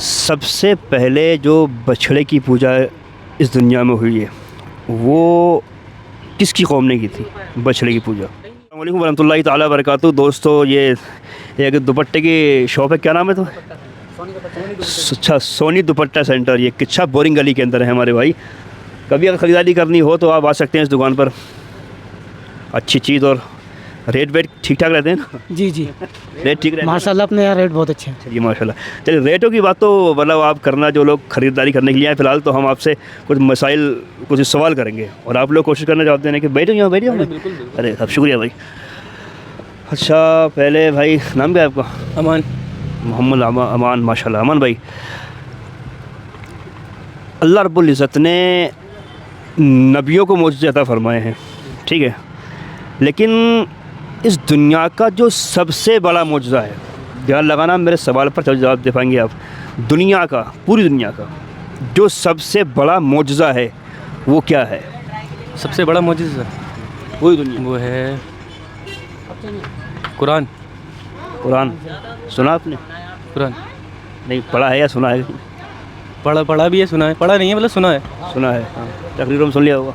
सबसे पहले जो बछड़े की पूजा इस दुनिया में हुई है वो किसकी कौम ने की थी? बछड़े की पूजा। अस्सलाम वालेकुम वरहमतुल्लाहि ताला बरकातहू। दोस्तों, ये एक दुपट्टे की शॉप है, क्या नाम है तो? अच्छा, सोनी दुपट्टा सेंटर। ये किच्छा बोरिंग गली के अंदर है हमारे भाई। कभी अगर ख़रीदारी करनी हो तो आप आ सकते हैं इस दुकान पर। अच्छी चीज़ और रेट वेट ठीक ठाक रहते हैं ना? जी जी, रेट ठीक रहते हैं माशाल्लाह अपने यहाँ रेट बहुत अच्छे हैं। चलिए माशाल्लाह। चलिए, रेटों की बात तो मतलब आप करना, जो लोग ख़रीदारी करने के लिए आए फ़िलहाल तो हम आपसे कुछ मसाइल, कुछ सवाल करेंगे और आप लोग कोशिश करना जवाब देने की। बैठो यहाँ, बैठो। अरे सब शुक्रिया भाई। अच्छा, पहले भाई नाम क्या है आपका? अमान। मोहम्मद अमान। माशाल्लाह अमान भाई, अल्लाह रब्बुल इज़्ज़त ने नबियों को मौजूद अता फरमाए हैं, ठीक है, लेकिन इस दुनिया का जो सबसे बड़ा मौजूदा है, ध्यान लगाना मेरे सवाल पर जवाब दे पाएंगे आप। दुनिया का, पूरी दुनिया का जो सबसे बड़ा मौजूदा है वो क्या है? सबसे बड़ा मौजूदा पूरी दुनिया। वो है कुरान। कुरान सुना आपने? कुरान नहीं, पढ़ा है या सुना है? पढ़ा भी है, सुना है। पढ़ा नहीं है, मतलब सुना है। सुना है, तकरीबन सुन लिया होगा।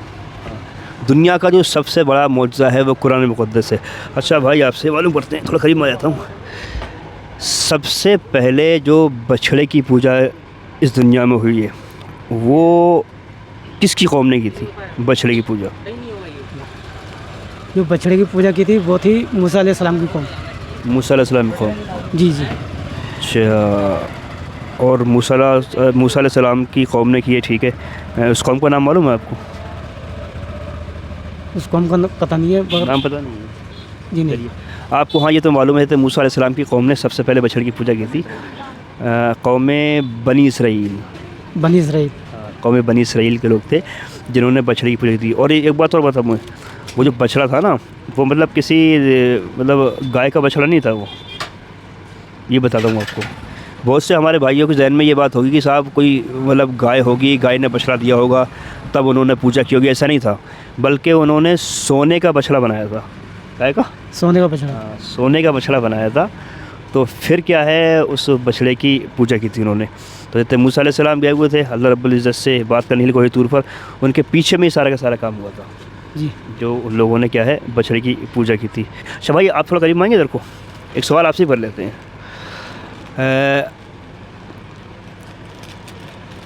दुनिया का जो सबसे बड़ा मौजूदा है वो कुरान मुक़द्दस है। अच्छा भाई, आपसे मालूम करते हैं, थोड़ा करीब आ जाता हूँ। सबसे पहले जो बछड़े की पूजा इस दुनिया में हुई है वो किसकी कौम ने की थी? बछड़े की पूजा जो बछड़े की पूजा की थी वो थी मूसा अलैहिस्सलाम की कौम। मूसा अलैहिस्सलाम की कौम। जी जी। अच्छा, और मूसा अलैहिस्सलाम की कौम ने की है, ठीक है। उस कौम का नाम मालूम है आपको? उस कौम का पता नहीं है, मगर नाम पता नहीं है? जी नहीं। चलिए, आपको हाँ ये तो मालूम है कि मूसा अलैहिस्सलाम की कौम ने सबसे पहले बछड़े की पूजा की थी। कौम बनी इसराइल। बनी इसराइल। कौम बनी इसराइल के लोग थे जिन्होंने बछड़े की पूजा की थी। और एक बात और बताऊँ मैं, वो जो बछड़ा था ना, वो मतलब किसी मतलब गाय का बछड़ा नहीं था वो, ये बताता हूँ आपको। बहुत से हमारे भाइयों के जहन में ये बात होगी कि साहब कोई मतलब गाय होगी, गाय ने बछड़ा दिया होगा तब उन्होंने पूजा की होगी। ऐसा नहीं था, बल्कि उन्होंने सोने का बछड़ा बनाया था। गाय का? सोने का बछड़ा। हाँ, सोने का बछड़ा बनाया था। तो फिर क्या है, उस बछड़े की पूजा की थी उन्होंने। तो जब मूसा अलैहिस्सलाम गए हुए थे अल्लाह रब्बुल इज़्ज़त से बात करने के लिए कोई तूर पर, उनके पीछे में ही सारा का सारा काम हुआ था जी। जो उन लोगों ने क्या है बछड़े की पूजा की थी। अच्छा भाई, आप थोड़ा करीब आएंगे इधर को, एक सवाल आपसे ही कर लेते हैं।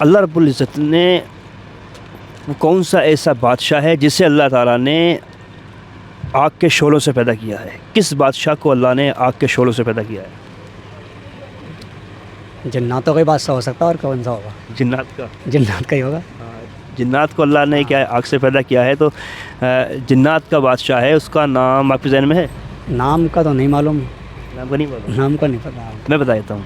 अल्लाह रब्बुल इज़्ज़त ने वो कौन सा ऐसा बादशाह है जिसे अल्लाह ताला ने आग के शोलों से पैदा किया है? किस बादशाह को अल्लाह ने आग के शोलों से पैदा किया है? जन्नातों का ही बादशाह हो सकता है, और कौन सा होगा? जिन्नात का। जन्नात का ही होगा। जिन्नात को अल्लाह ने क्या है आग से पैदा किया है। तो जिन्नात का बादशाह है, उसका नाम आपके जहन में है? नाम का तो नहीं मालूम। नाम का नहीं पता? नाम का नहीं पता। मैं बता देता हूँ।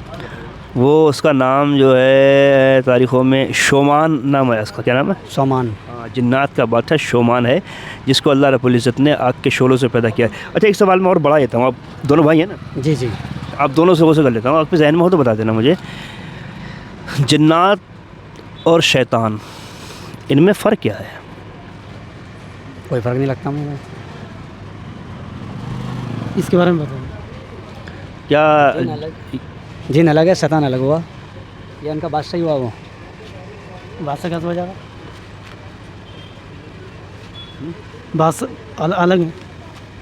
वो उसका नाम जो है तारीख़ों में शोमान नाम है उसका। क्या नाम है? सोमान। हाँ, जिन्नात का बादशाह शोमान है जिसको अल्लाह रब्बुल इज़्ज़त ने आग के शोलों से पैदा किया है। अच्छा, एक सवाल मैं और बढ़ा देता हूँ। आप दोनों भाई हैं ना? जी जी। आप दोनों से कर लेता हूँ, आपके जहन में हो तो बता देना मुझे। जिन्नात और शैतान, इनमें फ़र्क क्या है? कोई फ़र्क नहीं लगता मुझे इसके बारे में बताओ। क्या जिन अलग है, शैतान अलग हुआ, ये उनका बादशाह ही हुआ। वो बादशाह कैसे हो जाएगा? बादशाह अलग है।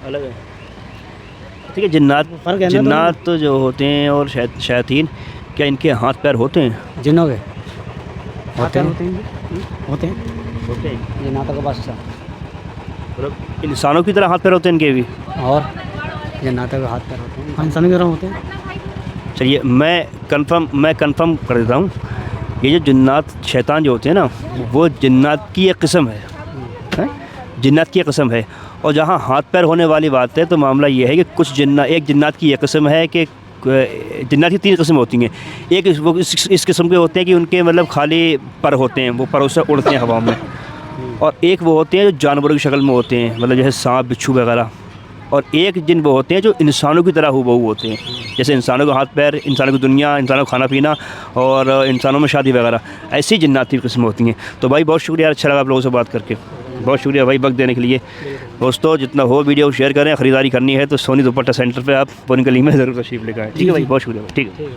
अलग है, ठीक है। जिन्नात, फ़र्क है ना जिन्नात तो जो होते हैं और शैतान, क्या इनके हाथ पैर होते हैं? जिन्नों के होते हैं। होते हैं। होते हैं, जन्नातों का बादशाह। मतलब इंसानों की तरह हाथ पैर होते हैं इनके भी? और जन्नातों के हाथ पैर होते हैं, इंसानों की तरह होते हैं। चलिए, मैं कंफर्म कर देता हूँ। ये जो जिन्नात शैतान जो होते हैं ना, वो जिन्नात की एक किस्म है, जिन्नात की एक किस्म है। और जहाँ हाथ पैर होने वाली बात है तो मामला ये है कि कुछ एक जिन्नात की एक किस्म है कि जिन्नात की 3 किस्म होती हैं। एक वो इस किस्म के होते हैं कि उनके मतलब खाली पर होते हैं, वो परों से उड़ते हैं हवा में। और एक वो होते हैं जो जानवरों की शक्ल में होते हैं, मतलब जैसे सांप बिच्छू वगैरह। और एक जिन वो होते हैं जो इंसानों की तरह हूबहू होते हैं, जैसे इंसानों का हाथ पैर, इंसानों की दुनिया, इंसानों का खाना पीना और इंसानों में शादी वगैरह, ऐसी जिन्नाती किस्म होती हैं। तो भाई बहुत शुक्रिया, अच्छा लगा आप लोगों से बात करके। बहुत शुक्रिया भाई वक्त देने के लिए। दोस्तों, जितना हो वीडियो शेयर करें। ख़रीदारी करनी है तो सोनी दुपट्टा सेंटर पे आप पूरी गली में ज़रूर तशरीफ़ लेकर आएँ, ठीक है भाई? बहुत शुक्रिया, ठीक है।